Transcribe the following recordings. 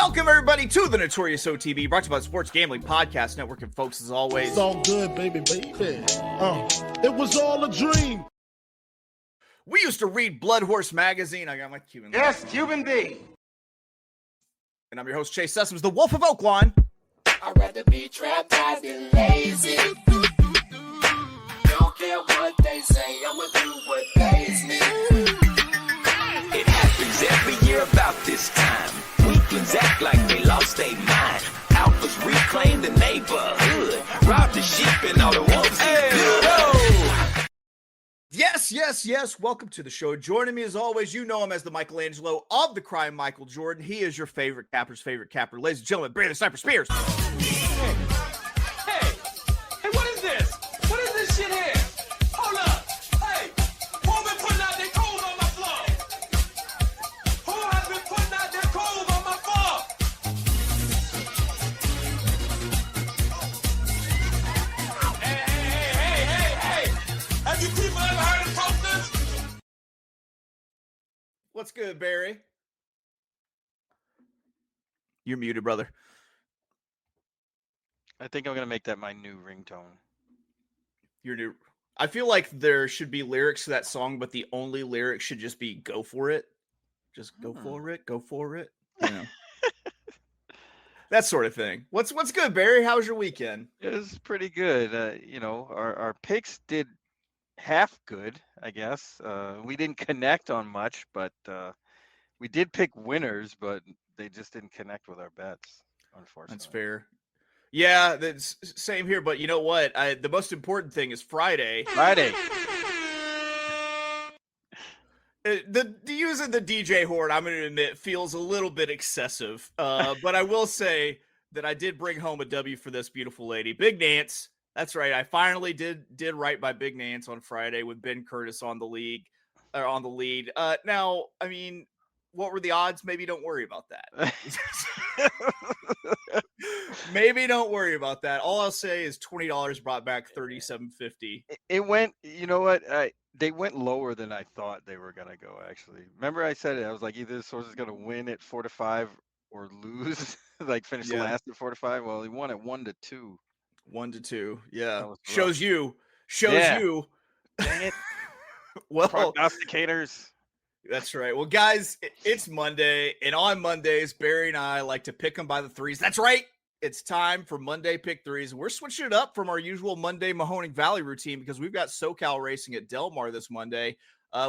Welcome, everybody, to the Notorious OTB, brought to you by the Sports Gambling Podcast Network. And folks, as always, it's all good, baby. It was all a dream. We used to read Blood Horse magazine. I got my Cuban. Yes, Cuban B. And I'm your host, Chase Sessoms, the Wolf of Oaklawn. I'd rather be trapped than lazy. Don't care what they say, I'ma do what pays me. It happens every year about this time. Weaklings act like they lost their mind. Alphas reclaim the neighborhood. Rob the sheep and all the wolves get good. Yes. Welcome to the show. Joining me as always, you know him as the Michelangelo of the crime, Michael Jordan. He is your favorite capper's favorite capper. Ladies and gentlemen, Brandon Sniper Spears. Hey, what is this? What is this shit here? Hold up. Hey, who been putting out their clothes on my floor? Who has been putting out their clothes on my floor? Hey. Have you people ever heard of toasters? What's good, Barry? You're muted, brother. I think I'm going to make that my new ringtone. Your new. I feel like there should be lyrics to that song, but the only lyric should just be "Go for it." Just go for it. Go for it. You know. That sort of thing. What's good, Barry? How was your weekend? It was pretty good. Our picks did half good, I guess. We didn't connect on much, but we did pick winners, but they just didn't connect with our bets, unfortunately. That's fair. Yeah, that's same here. But you know what? The most important thing is Friday. The using the DJ horn, I'm going to admit, feels a little bit excessive. But I will say that I did bring home a W for this beautiful lady, Big Nance. That's right. I finally did right by Big Nance on Friday with Ben Curtis on the lead. Now, I mean, what were the odds? Maybe don't worry about that. Maybe don't worry about that. All I'll say is $20 brought back $37.50. It went, you know what? They went lower than I thought they were going to go, actually. Remember I said it. I was like, either this horse is going to win at 4-5 or lose, like finish last at 4-5. Well, he won at 1-2. 1-2. Yeah. Shows you. Dang it. Well, prognosticators. That's right. Well, guys, it's Monday, and on Mondays, Barry and I like to pick them by the threes. That's right. It's time for Monday Pick Threes. We're switching it up from our usual Monday Mahoning Valley routine because we've got SoCal racing at Del Mar this Monday.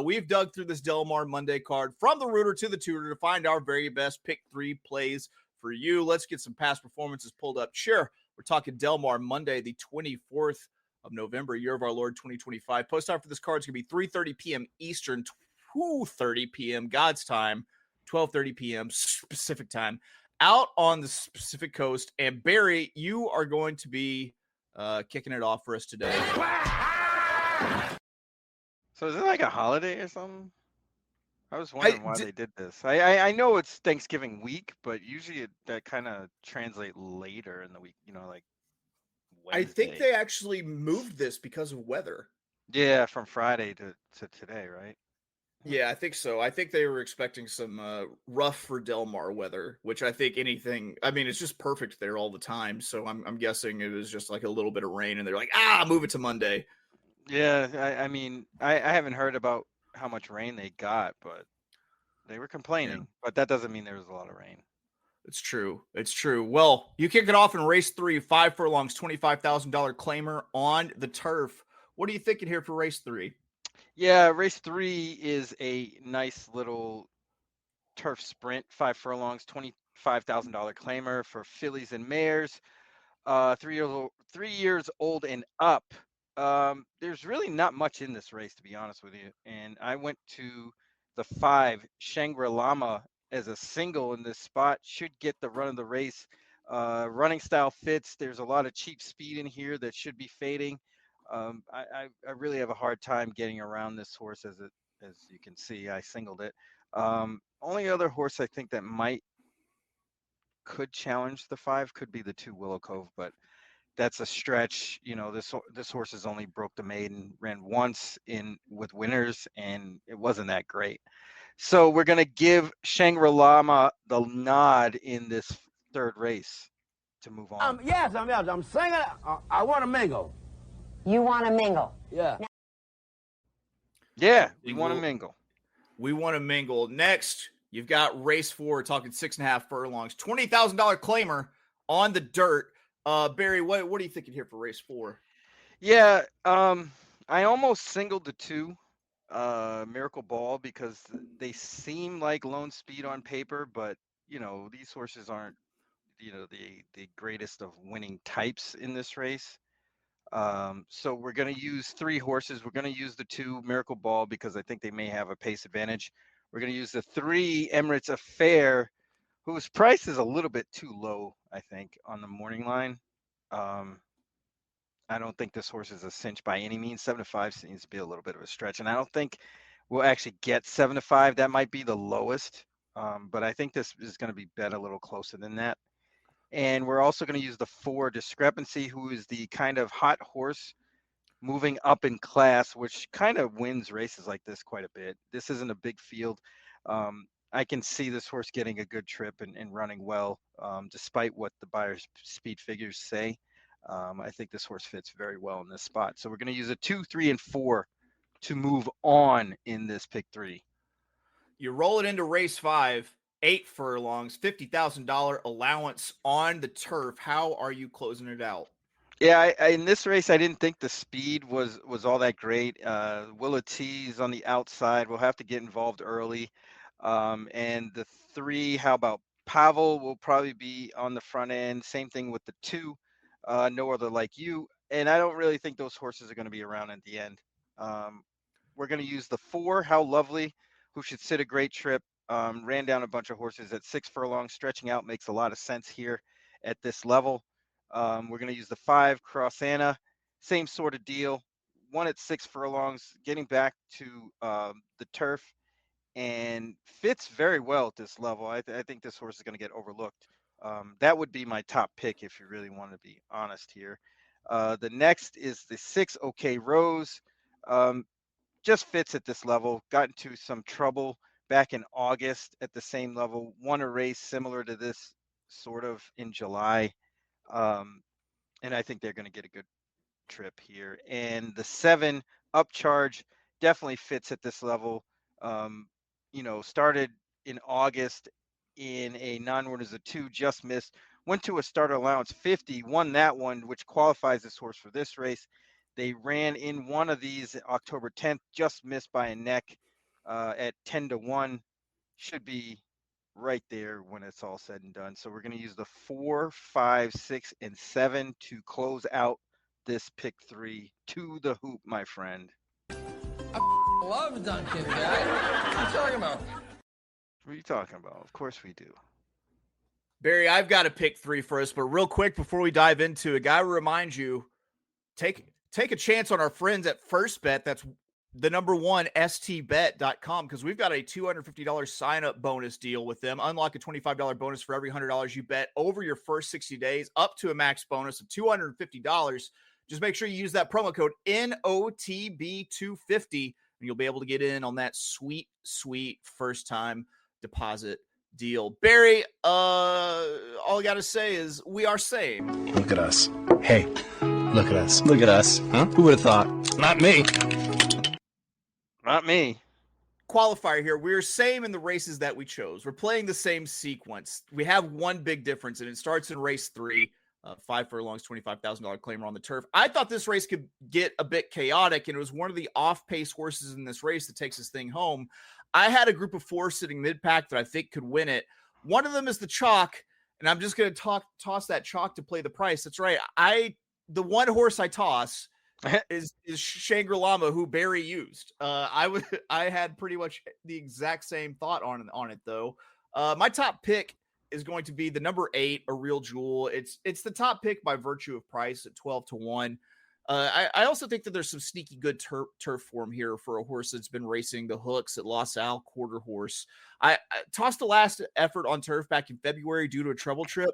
We've dug through this Del Mar Monday card from the rooter to the tutor to find our very best Pick 3 plays for you. Let's get some past performances pulled up. Sure, we're talking Del Mar Monday, the 24th of November, year of our Lord 2025. Post time for this card is going to be 3:30 p.m. Eastern, 2:30 p.m. God's time, 12:30 p.m. Pacific time, out on the Pacific Coast. And Barry, you are going to be kicking it off for us today. So is it like a holiday or something? I was wondering why they did this. I know it's Thanksgiving week, but usually that kind of translate later in the week, like Wednesday. I think they actually moved this because of weather. Yeah, from Friday to today, right? Yeah, I think so. I think they were expecting some rough for Del Mar weather, which I think it's just perfect there all the time. So I'm guessing it was just like a little bit of rain and they're like, move it to Monday. Yeah, I haven't heard about how much rain they got, but they were complaining. Yeah. But that doesn't mean there was a lot of rain. It's true. Well, you kick it off in race 3, 5 furlongs, $25,000 claimer on the turf. What are you thinking here for race 3? Yeah, race 3 is a nice little turf sprint, 5 furlongs, $25,000 claimer for fillies and mares, 3 years old and up. There's really not much in this race, to be honest with you. And I went to the 5 Shangri-Lama as a single in this spot. Should get the run of the race. Running style fits. There's a lot of cheap speed in here that should be fading. I really have a hard time getting around this horse as you can see. I singled it. Only other horse I think that could challenge the 5 could be the 2 Willow Cove, but that's a stretch. This horse has only broke the maiden, ran once with winners, and it wasn't that great. So we're going to give Shangri-La the nod in this third race to move on. Yes, I'm singing. I want to mingle. You want to mingle? Yeah. Yeah, we want to mingle. We want to mingle. Next, you've got race 4, talking 6.5 furlongs, $20,000 claimer on the dirt. Barry, what are you thinking here for race 4? Yeah, I almost singled the 2, Miracle Ball, because they seem like lone speed on paper, but these horses aren't the greatest of winning types in this race. So we're going to use 3 horses. We're going to use the 2 Miracle Ball because I think they may have a pace advantage. We're going to use the 3 Emirates Affair, whose price is a little bit too low, I think, on the morning line. I don't think this horse is a cinch by any means. 7 to 5 seems to be a little bit of a stretch, and I don't think we'll actually get 7 to 5. That might be the lowest, but I think this is going to be bet a little closer than that. And we're also going to use the 4 Discrepancy, who is the kind of hot horse moving up in class, which kind of wins races like this quite a bit. This isn't a big field. I can see this horse getting a good trip and running well, despite what the buyer's speed figures say. I think this horse fits very well in this spot. So we're going to use a 2, 3, and 4 to move on in this pick 3. You roll it into race 5. 8 furlongs, $50,000 allowance on the turf. How are you closing it out? Yeah, in this race, I didn't think the speed was all that great. Willa T's on the outside. We'll have to get involved early. And the 3, how about Pavel, will probably be on the front end. Same thing with the 2, No Other Like You. And I don't really think those horses are going to be around at the end. We're going to use the 4, How Lovely, who should sit a great trip. Ran down a bunch of horses at 6 furlongs. Stretching out makes a lot of sense here at this level. We're going to use the 5, Crossana. Same sort of deal. 1 at 6 furlongs, getting back to the turf, and fits very well at this level. I think this horse is going to get overlooked. That would be my top pick if you really want to be honest here. The next is the 6, OK Rose. Just fits at this level. Got into some trouble back in August at the same level. Won a race similar to this sort of in July. And I think they're going to get a good trip here. And the 7, Upcharge, definitely fits at this level. Started in August in a non-win as a 2, just missed. Went to a starter allowance 50, won that one, which qualifies this horse for this race. They ran in one of these October 10th, just missed by a neck at 10 to 1. Should be right there when it's all said and done. So we're going to use the 4, 5, 6, and 7 to close out this pick 3 to the hoop, my friend. Love Duncan, guy. What are you talking about? What are you talking about? Of course we do. Barry, I've got a pick 3 for us, but real quick before we dive into it, gotta remind you, take a chance on our friends at First Bet. That's the number 1 stbet.com, because we've got a $250 sign-up bonus deal with them. Unlock a $25 bonus for every $100 you bet over your first 60 days, up to a max bonus of $250. Just make sure you use that promo code NOTB250, and you'll be able to get in on that sweet, sweet first-time deposit deal. Barry, all I got to say is we are same. Look at us. Hey, look at us. Look at us. Huh? Who would have thought? Not me. Not me. Qualifier here. We're same in the races that we chose. We're playing the same sequence. We have one big difference, and it starts in race 3. 5 furlongs, $25,000 claimer on the turf. I thought this race could get a bit chaotic, and it was one of the off-pace horses in this race that takes this thing home. I had a group of 4 sitting mid-pack that I think could win it. One of them is the chalk, and I'm just going to toss that chalk to play the price. That's right. The one horse I toss is Shangri-La, who Barry used. I had pretty much the exact same thought on it though. My top pick is going to be the number 8, A Real Jewel. It's the top pick by virtue of price at 12 to 1. I also think that there's some sneaky good turf form here for a horse that's been racing the hooks at La Salle quarter horse. I tossed the last effort on turf back in February due to a trouble trip,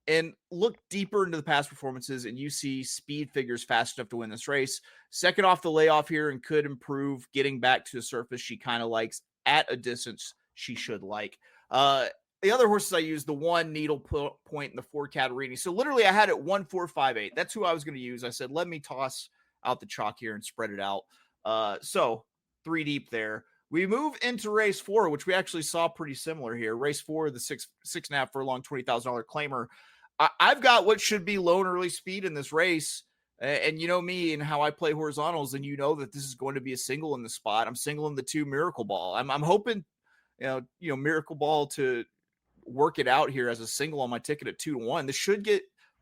and look deeper into the past performances, and you see speed figures fast enough to win this race. Second off the layoff here and could improve, getting back to a surface she kind of likes. at a distance she should like. The other horses I used, the 1 Needle Point and the 4 Catarini. So literally I had it 1, 4, 5, 8. That's who I was going to use. I said, let me toss out the chalk here and spread it out. So 3 deep there. We move into race 4, which we actually saw pretty similar here. Race 4, the 6.5 furlong, $20,000 claimer. I've got what should be low and early speed in this race. And you know me and how I play horizontals, and you know that this is going to be a single in the spot. I'm singling the 2 Miracle Ball. I'm hoping, you know, Miracle Ball to work it out here as a single on my ticket at 2-1. This should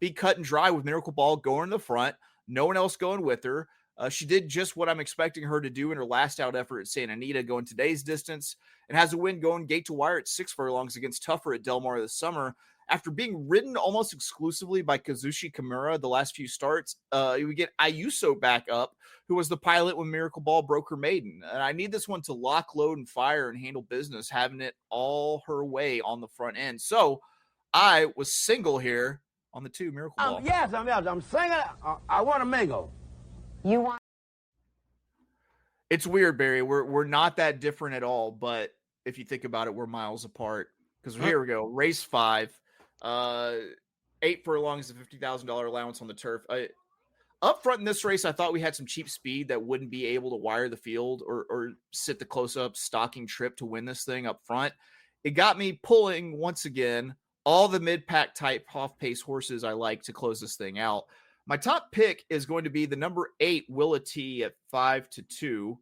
be cut and dry with Miracle Ball going in the front. No one else going with her. She did just what I'm expecting her to do in her last out effort at Santa Anita, going today's distance, and has a win going gate to wire at 6 furlongs against Tougher at Del Mar this summer. After being ridden almost exclusively by Kazushi Kimura the last few starts, we get Ayuso back up, who was the pilot when Miracle Ball broke her maiden. And I need this one to lock, load, and fire and handle business, having it all her way on the front end. So I was single here on the 2 Miracle Ball. Yes, I'm singing. I want to mingle. You want. It's weird, Barry. We're not that different at all, but if you think about it, we're miles apart. Because here we go, race 5, 8 furlongs, a $50,000 allowance on the turf. Up front in this race, I thought we had some cheap speed that wouldn't be able to wire the field or sit the close-up stalking trip to win this thing up front. It got me pulling, once again, all the mid-pack type off-pace horses I like to close this thing out. My top pick is going to be the number 8 Willa T at 5-2.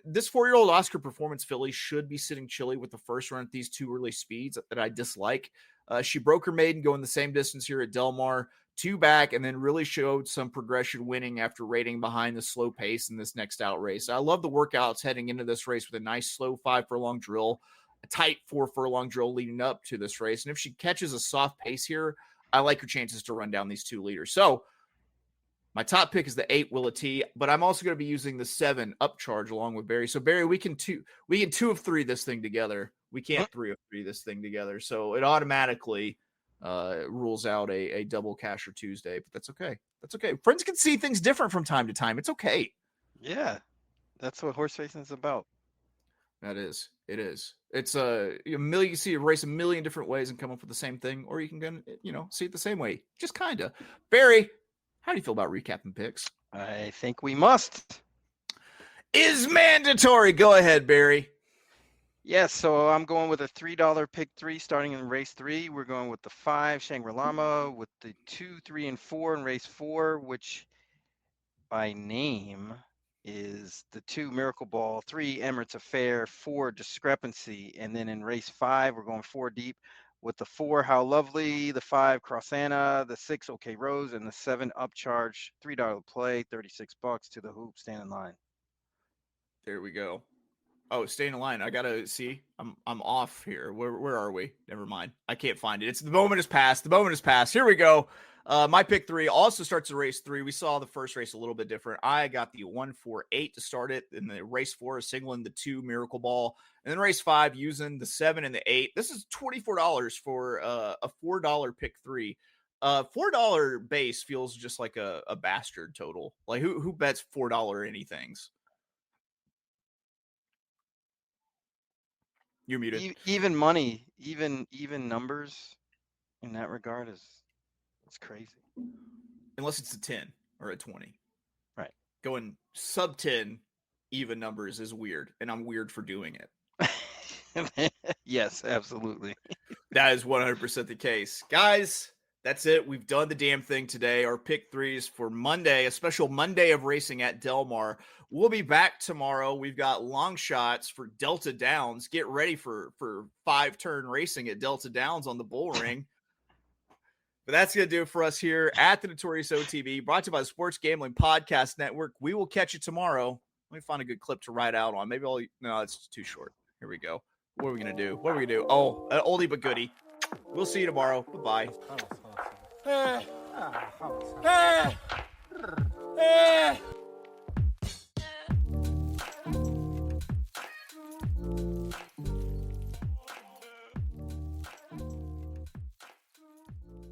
This 4-year-old Oscar Performance filly should be sitting chilly with the first run at these 2 early speeds that I dislike. She broke her maiden going the same distance here at Del Mar, 2 back, and then really showed some progression winning after rating behind the slow pace in this next out race. I love the workouts heading into this race with a nice slow 5 furlong drill, a tight 4 furlong drill leading up to this race. And if she catches a soft pace here, I like her chances to run down these 2 leaders. So my top pick is the 8 Willa T, but I'm also going to be using the 7 Upcharge along with Barry. So Barry, we can 2 of 3 this thing together. We can't 3 of 3 this thing together. So it automatically rules out a double casher Tuesday, but that's okay. That's okay. Friends can see things different from time to time. It's okay. Yeah, that's what horse racing is about. That is. It is. It's a million. You see a race a million different ways and come up with the same thing, or you can see it the same way. Just kind of. Barry, how do you feel about recapping picks? I think we must. Is mandatory. Go ahead, Barry. Yes, so I'm going with a $3 pick 3 starting in race 3. We're going with the 5 Shangri-Lama, with the 2, 3, and 4 in race 4, which by name is the 2 Miracle Ball, 3 Emirates Affair, 4 Discrepancy, and then in race 5 we're going 4 deep with the 4 How Lovely, the 5 Crossana, the 6 OK Rose, and the 7 Upcharge. $3 play, $36 to the hoop. Stand in line. There we go. Oh, stay in line. I gotta see. I'm off here. Where are we? Never mind. I can't find it. It's the moment has passed. The moment has passed. Here we go. My pick 3 also starts the race 3. We saw the first race a little bit different. I got the 1, 4, 8 to start it. In the race 4, singling the 2 Miracle Ball. And then race 5, using the 7 and the 8. This is $24 for a $4 pick 3. $4 base feels just like a bastard total. Like who bets $4 anythings? You're muted. Even money, even numbers in that regard it's crazy. Unless it's a 10 or a 20. Right. Going sub 10 even numbers is weird, and I'm weird for doing it. Yes, absolutely. That is 100% the case. Guys, that's it. We've done the damn thing today. Our pick 3s for Monday, a special Monday of racing at Del Mar. We'll be back tomorrow. We've got long shots for Delta Downs. Get ready for 5-turn racing at Delta Downs on the bull ring. But that's going to do it for us here at the Notorious OTB, brought to you by the Sports Gambling Podcast Network. We will catch you tomorrow. Let me find a good clip to write out on. Maybe no, it's too short. Here we go. What are we going to do? What are we going to do? Oh, an oldie but goodie. We'll see you tomorrow. Bye-bye.